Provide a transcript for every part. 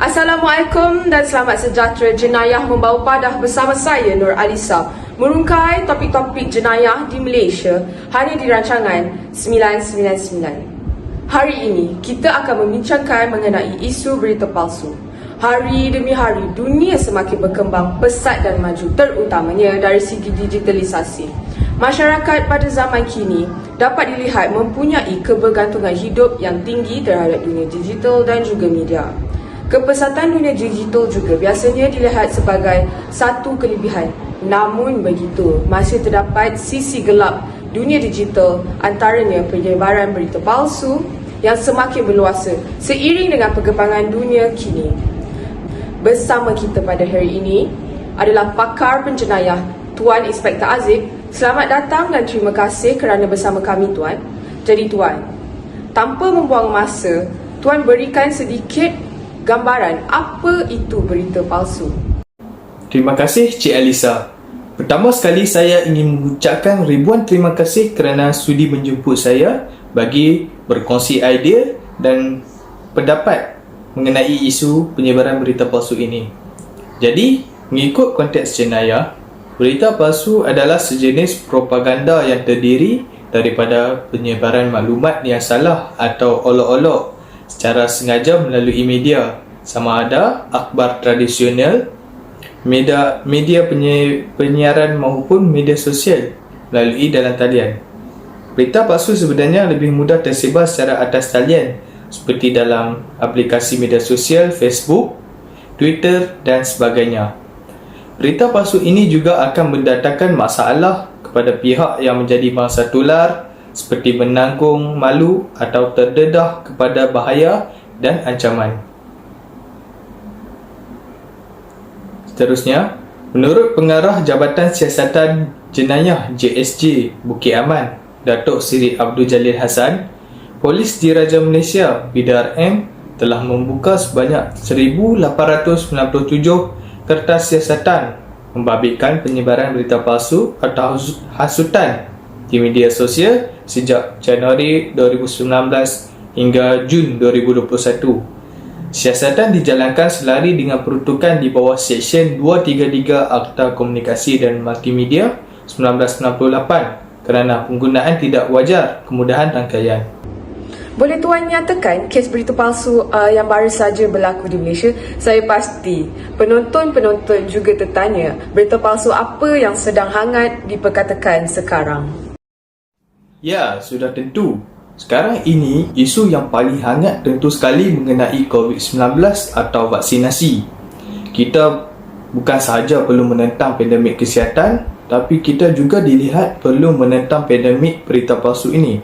Assalamualaikum dan selamat sejahtera. Jenayah membawa padah bersama saya Nur Alisa merungkai topik-topik jenayah di Malaysia hanya di rancangan 999. Hari ini kita akan membincangkan mengenai isu berita palsu. Hari demi hari dunia semakin berkembang pesat dan maju, terutamanya dari segi digitalisasi. Masyarakat pada zaman kini dapat dilihat mempunyai kebergantungan hidup yang tinggi terhadap dunia digital dan juga media. Kepesatan dunia digital juga biasanya dilihat sebagai satu kelebihan. Namun begitu, masih terdapat sisi gelap dunia digital, antaranya penyebaran berita palsu yang semakin berluasa seiring dengan perkembangan dunia kini. Bersama kita pada hari ini adalah pakar penjenayah Tuan Inspektor Azib. Selamat datang dan terima kasih kerana bersama kami, Tuan. Jadi Tuan, tanpa membuang masa, Tuan berikan sedikit gambaran apa itu berita palsu. Terima kasih Cik Alisa. Pertama sekali saya ingin mengucapkan ribuan terima kasih kerana sudi menjemput saya bagi berkongsi idea dan pendapat mengenai isu penyebaran berita palsu ini. Jadi, mengikut konteks jenayah, berita palsu adalah sejenis propaganda yang terdiri daripada penyebaran maklumat yang salah atau olok-olok secara sengaja melalui media, sama ada akhbar tradisional, media penyiaran maupun media sosial melalui dalam talian. Berita palsu sebenarnya lebih mudah tersebar secara atas talian seperti dalam aplikasi media sosial Facebook, Twitter dan sebagainya. Berita palsu ini juga akan mendatangkan masalah kepada pihak yang menjadi mangsa tular seperti menanggung malu atau terdedah kepada bahaya dan ancaman. Seterusnya, menurut Pengarah Jabatan Siasatan Jenayah JSJ Bukit Aman, Datuk Seri Abdul Jalil Hassan, Polis Diraja Malaysia (PDRM) telah membuka sebanyak 1,897 kertas siasatan membabitkan penyebaran berita palsu atau hasutan di media sosial sejak Januari 2019 hingga Jun 2021. Siasatan dijalankan selari dengan peruntukan di bawah Seksyen 233 Akta Komunikasi dan Multimedia 1998 kerana penggunaan tidak wajar kemudahan rangkaian. Boleh Tuan nyatakan kes berita palsu yang baru saja berlaku di Malaysia? Saya pasti penonton-penonton juga tertanya berita palsu apa yang sedang hangat diperkatakan sekarang. Ya, sudah tentu. Sekarang ini, isu yang paling hangat tentu sekali mengenai COVID-19 atau vaksinasi. Kita bukan sahaja perlu menentang pandemik kesihatan, tapi kita juga dilihat perlu menentang pandemik berita palsu ini.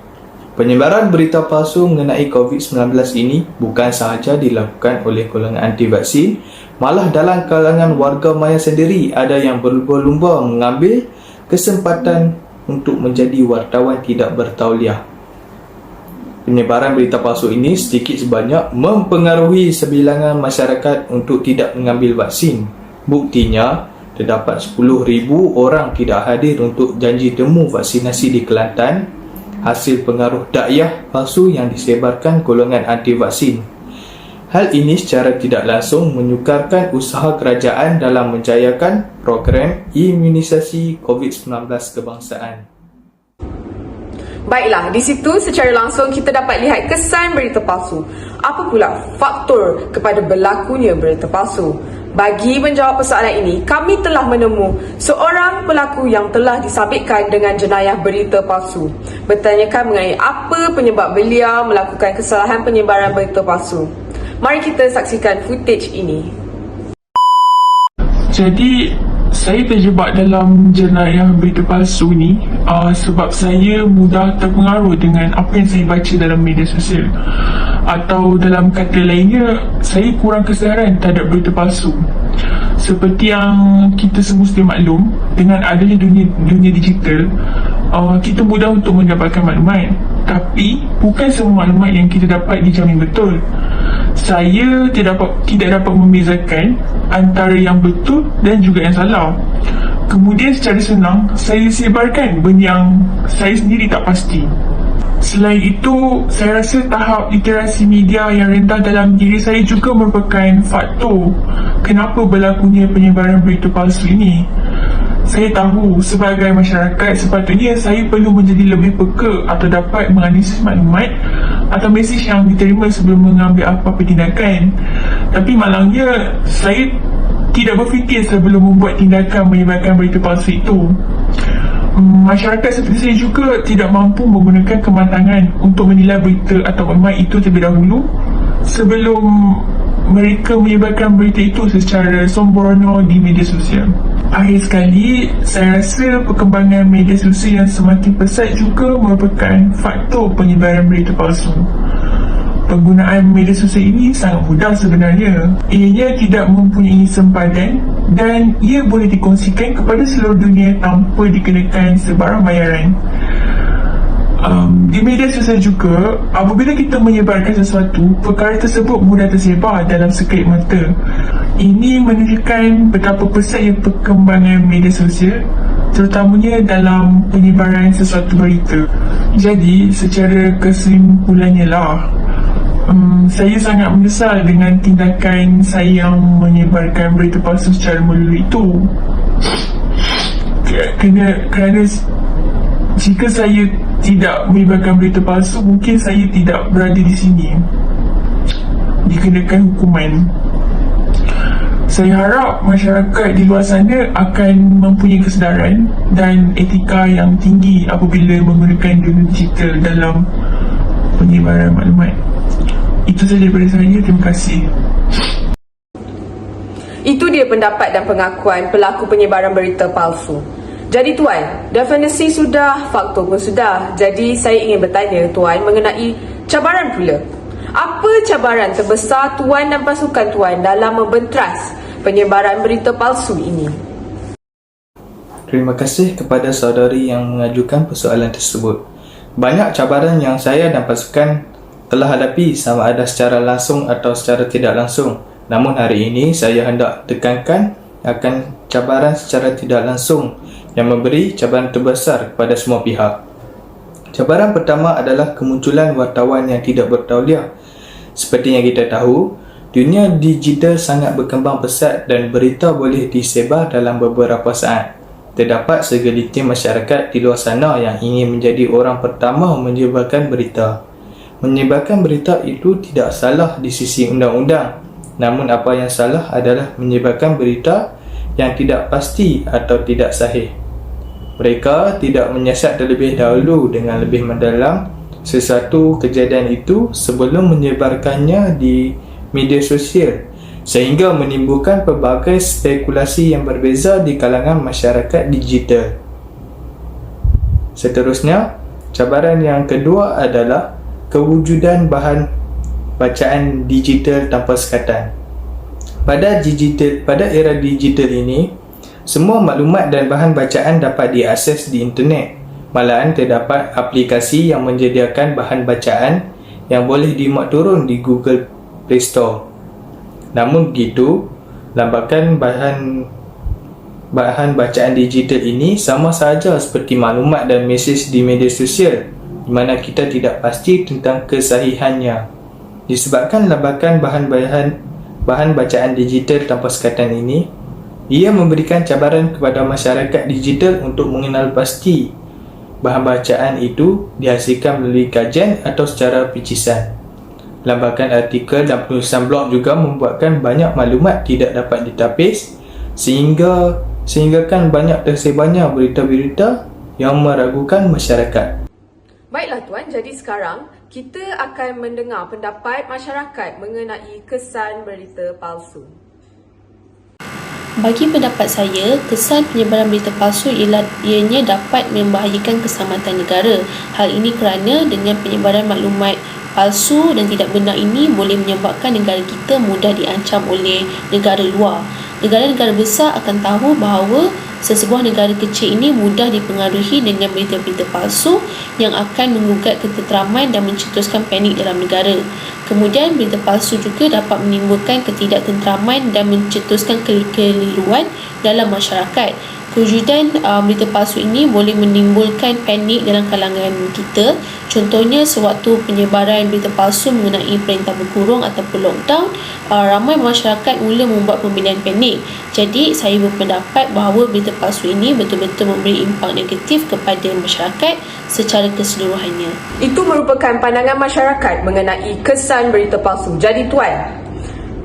Penyebaran berita palsu mengenai COVID-19 ini bukan sahaja dilakukan oleh golongan anti vaksin, malah dalam kalangan warga maya sendiri ada yang berlumba-lumba mengambil kesempatan untuk menjadi wartawan tidak bertauliah. Penyebaran berita palsu ini sedikit sebanyak mempengaruhi sebilangan masyarakat untuk tidak mengambil vaksin. Buktinya, terdapat 10,000 orang tidak hadir untuk janji temu vaksinasi di Kelantan, hasil pengaruh dakwah palsu yang disebarkan golongan anti vaksin. Hal ini secara tidak langsung menyukarkan usaha kerajaan dalam menjayakan program imunisasi COVID-19 kebangsaan. Baiklah, di situ secara langsung kita dapat lihat kesan berita palsu. Apa pula faktor kepada berlakunya berita palsu? Bagi menjawab persoalan ini, kami telah menemu seorang pelaku yang telah disabitkan dengan jenayah berita palsu. Bertanyakan mengenai apa penyebab beliau melakukan kesalahan penyebaran berita palsu. Mari kita saksikan footage ini. Jadi, saya terjebak dalam jenayah berita palsu ni sebab saya mudah terpengaruh dengan apa yang saya baca dalam media sosial. Atau dalam kata lainnya, saya kurang kesedaran terhadap berita palsu. Seperti yang kita semua sedia maklum, dengan adanya dunia digital, kita mudah untuk mendapatkan maklumat. Tapi, bukan semua maklumat yang kita dapat dijamin betul. Saya tidak dapat membezakan antara yang betul dan juga yang salah. Kemudian secara senang, saya sebarkan benda yang saya sendiri tak pasti. Selain itu, saya rasa tahap literasi media yang rendah dalam diri saya juga merupakan faktor kenapa berlakunya penyebaran berita palsu ini. Saya tahu sebagai masyarakat sepatutnya saya perlu menjadi lebih peka atau dapat menganalisis maklumat atau mesej yang diterima sebelum mengambil apa-apa tindakan. Tapi malangnya, saya tidak berfikir sebelum membuat tindakan menyebarkan berita palsu itu. Masyarakat seperti saya juga tidak mampu menggunakan kematangan untuk menilai berita atau maklumat itu terlebih dahulu sebelum mereka menyebarkan berita itu secara sembrono di media sosial. Akhir sekali, saya rasa perkembangan media sosial yang semakin pesat juga merupakan faktor penyebaran berita palsu. Penggunaan media sosial ini sangat mudah sebenarnya. Ianya tidak mempunyai sempadan dan ia boleh dikongsikan kepada seluruh dunia tanpa dikenakan sebarang bayaran. Di media sosial juga, apabila kita menyebarkan sesuatu, perkara tersebut mudah tersebar dalam sekelip mata. Ini menunjukkan betapa pesatnya perkembangan media sosial, terutamanya dalam penyebaran sesuatu berita. Jadi, secara kesimpulannya lah, saya sangat menyesal dengan tindakan saya yang menyebarkan berita palsu secara melalui itu. Kerana jika saya tidak menyebarkan berita palsu, mungkin saya tidak berada di sini, dikenakan hukuman. Saya harap masyarakat di luar sana akan mempunyai kesedaran dan etika yang tinggi apabila menggunakan dunia digital dalam penyebaran maklumat. Itu saja daripada saya. Terima kasih. Itu dia pendapat dan pengakuan pelaku penyebaran berita palsu. Jadi Tuan, definisi sudah, faktor pun sudah. Jadi saya ingin bertanya Tuan mengenai cabaran pula. Apa cabaran terbesar Tuan dan pasukan Tuan dalam membentras penyebaran berita palsu ini? Terima kasih kepada saudari yang mengajukan persoalan tersebut. Banyak cabaran yang saya dan pasukan telah hadapi sama ada secara langsung atau secara tidak langsung. Namun hari ini saya hendak tekankan akan cabaran secara tidak langsung yang memberi cabaran terbesar kepada semua pihak. Cabaran pertama adalah kemunculan wartawan yang tidak bertauliah. Seperti yang kita tahu, dunia digital sangat berkembang pesat dan berita boleh disebar dalam beberapa saat. Terdapat segelintir masyarakat di luar sana yang ingin menjadi orang pertama menyebarkan berita. Menyebarkan berita itu tidak salah di sisi undang-undang. Namun apa yang salah adalah menyebarkan berita yang tidak pasti atau tidak sahih. Mereka tidak menyiasat terlebih dahulu dengan lebih mendalam sesuatu kejadian itu sebelum menyebarkannya di media sosial, sehingga menimbulkan pelbagai spekulasi yang berbeza di kalangan masyarakat digital. Seterusnya, cabaran yang kedua adalah kewujudan bahan bacaan digital tanpa sekatan. Pada era digital ini, semua maklumat dan bahan bacaan dapat diakses di internet. Malahan terdapat aplikasi yang menyediakan bahan bacaan yang boleh dimuat turun di Google Play Store. Namun begitu, lambakan bahan bacaan digital ini sama sahaja seperti maklumat dan mesej di media sosial, di mana kita tidak pasti tentang kesahihannya. Disebabkan lambakan bahan bacaan digital tanpa sekatan ini, ia memberikan cabaran kepada masyarakat digital untuk mengenal pasti bahan bacaan itu dihasilkan melalui kajian atau secara picisan. Lambakan artikel dan penulisan blog juga membuatkan banyak maklumat tidak dapat ditapis, sehinggakan banyak tersebarnya berita-berita yang meragukan masyarakat. Baiklah Tuan, jadi sekarang kita akan mendengar pendapat masyarakat mengenai kesan berita palsu. Bagi pendapat saya, kesan penyebaran berita palsu ianya dapat membahayakan keselamatan negara. Hal ini kerana dengan penyebaran maklumat palsu dan tidak benar ini boleh menyebabkan negara kita mudah diancam oleh negara luar. Negara-negara besar akan tahu bahawa sesebuah negara kecil ini mudah dipengaruhi dengan berita-berita palsu yang akan menggugat ketenteraman dan mencetuskan panik dalam negara. Kemudian, berita palsu juga dapat menimbulkan ketidaktenteraman dan mencetuskan kekeliruan dalam masyarakat. Kewujudan berita palsu ini boleh menimbulkan panik dalam kalangan kita. Contohnya, sewaktu penyebaran berita palsu mengenai perintah berkurung ataupun lockdown, ramai masyarakat mula membuat pemberian panik. Jadi, saya berpendapat bahawa berita palsu ini betul-betul memberi impak negatif kepada masyarakat secara keseluruhannya. Itu merupakan pandangan masyarakat mengenai kesan berita palsu. Jadi tuan,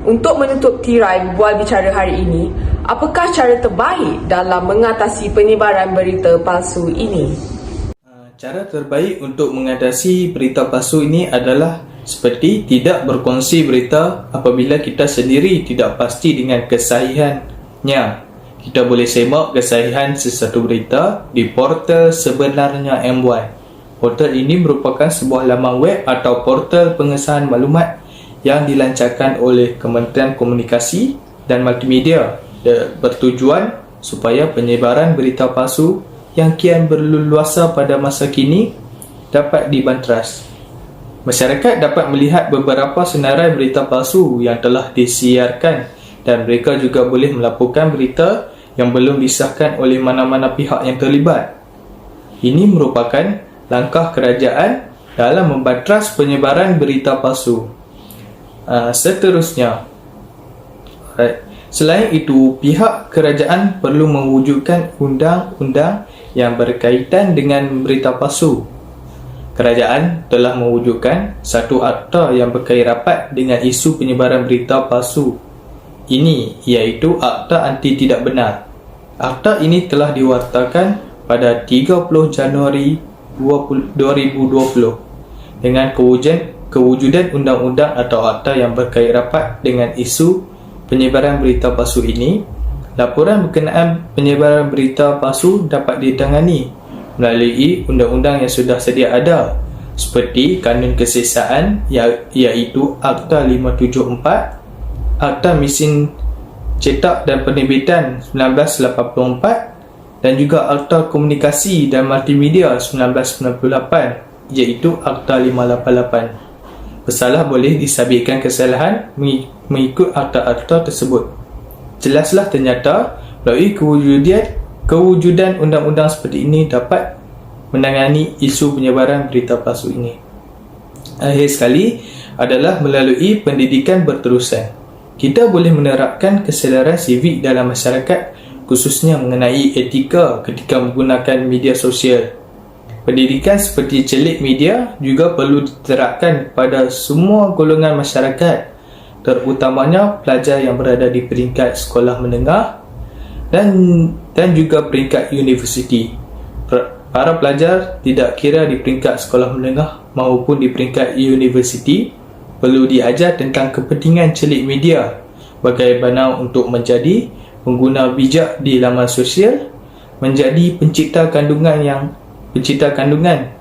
untuk menutup tirai bual bicara hari ini, apakah cara terbaik dalam mengatasi penyebaran berita palsu ini? Cara terbaik untuk mengatasi berita palsu ini adalah seperti tidak berkongsi berita apabila kita sendiri tidak pasti dengan kesahihannya. Kita boleh semak kesahihan sesuatu berita di portal Sebenarnya MY. Portal ini merupakan sebuah laman web atau portal pengesahan maklumat yang dilancarkan oleh Kementerian Komunikasi dan Multimedia bertujuan supaya penyebaran berita palsu yang kian berleluasa pada masa kini dapat dibanteras. Masyarakat dapat melihat beberapa senarai berita palsu yang telah disiarkan dan mereka juga boleh melaporkan berita yang belum disahkan oleh mana-mana pihak yang terlibat. Ini merupakan langkah kerajaan dalam membanteras penyebaran berita palsu. Seterusnya, selain itu, pihak kerajaan perlu mewujudkan undang-undang yang berkaitan dengan berita palsu. Kerajaan telah mewujudkan satu akta yang berkait rapat dengan isu penyebaran berita palsu ini, iaitu Akta Anti Tidak Benar. Akta ini telah diwartakan pada 30 Januari 2020 dengan kewujudan undang-undang atau akta yang berkait rapat dengan isu penyebaran berita palsu ini. Laporan berkenaan penyebaran berita palsu dapat ditangani melalui undang-undang yang sudah sedia ada seperti Kanun Kesiasaan iaitu Akta 574, Akta Mesin Cetak dan Penerbitan 1984 dan juga Akta Komunikasi dan Multimedia 1998 iaitu Akta 588. Pesalah boleh disabitkan kesalahan mengikut akta-akta tersebut. Jelaslah ternyata melalui kewujudan undang-undang seperti ini dapat menangani isu penyebaran berita palsu ini. Akhir sekali adalah melalui pendidikan berterusan. Kita boleh menerapkan kesedaran sivik dalam masyarakat khususnya mengenai etika ketika menggunakan media sosial. Pendidikan seperti celik media juga perlu diterapkan pada semua golongan masyarakat, terutamanya pelajar yang berada di peringkat sekolah menengah dan juga peringkat universiti. Para pelajar tidak kira di peringkat sekolah menengah maupun di peringkat universiti perlu diajar tentang kepentingan celik media, bagaimana untuk menjadi pengguna bijak di laman sosial, menjadi pencipta kandungan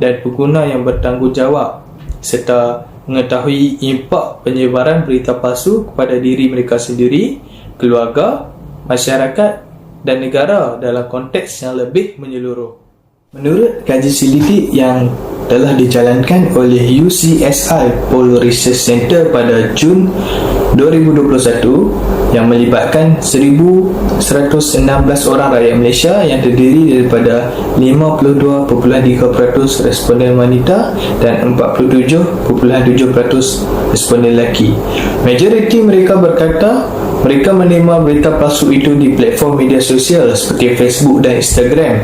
dan pengguna yang bertanggungjawab, serta mengetahui impak penyebaran berita palsu kepada diri mereka sendiri, keluarga, masyarakat dan negara dalam konteks yang lebih menyeluruh. Menurut kaji selidik yang telah dijalankan oleh UCSI Polo Research Center pada Jun 2021 yang melibatkan 1,116 orang rakyat Malaysia yang terdiri daripada 52.3% responden wanita dan 47.7% responden lelaki. Majoriti mereka berkata mereka menerima berita palsu itu di platform media sosial seperti Facebook dan Instagram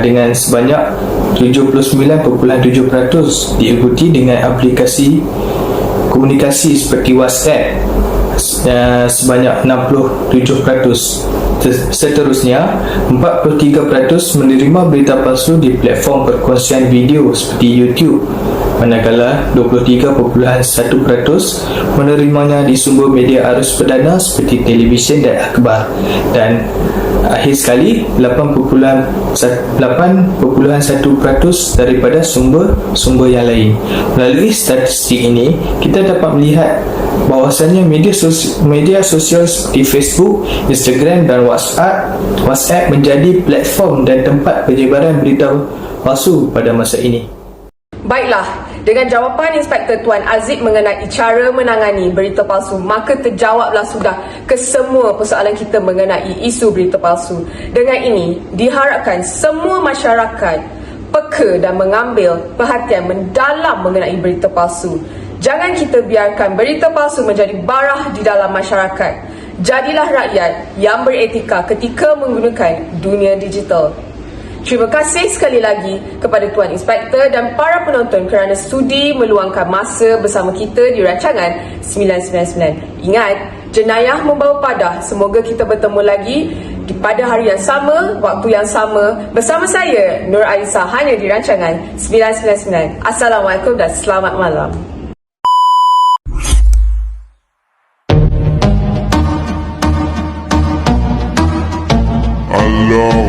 dengan sebanyak 79.7% diikuti dengan aplikasi komunikasi seperti WhatsApp sebanyak 67%. Seterusnya, 43% menerima berita palsu di platform perkongsian video seperti YouTube, manakala 23.1% menerimanya di sumber media arus perdana seperti televisyen dan akhbar, dan akhir sekali 8.1% daripada sumber yang lain. Melalui statistik ini, kita dapat melihat bahawasanya media sosial seperti Facebook, Instagram dan WhatsApp menjadi platform dan tempat penyebaran berita palsu pada masa ini. Baiklah, Dengan jawapan Inspektor Tuan Aziz mengenai cara menangani berita palsu, maka terjawablah sudah kesemua persoalan kita mengenai isu berita palsu. Dengan ini, diharapkan semua masyarakat peka dan mengambil perhatian mendalam mengenai berita palsu. Jangan kita biarkan berita palsu menjadi barah di dalam masyarakat. Jadilah rakyat yang beretika ketika menggunakan dunia digital. Terima kasih sekali lagi kepada Tuan Inspektor dan para penonton kerana sudi meluangkan masa bersama kita di rancangan 999. Ingat, jenayah membawa padah. Semoga kita bertemu lagi pada hari yang sama, waktu yang sama bersama saya, Nur Aisyah, hanya di rancangan 999. Assalamualaikum dan selamat malam. Allah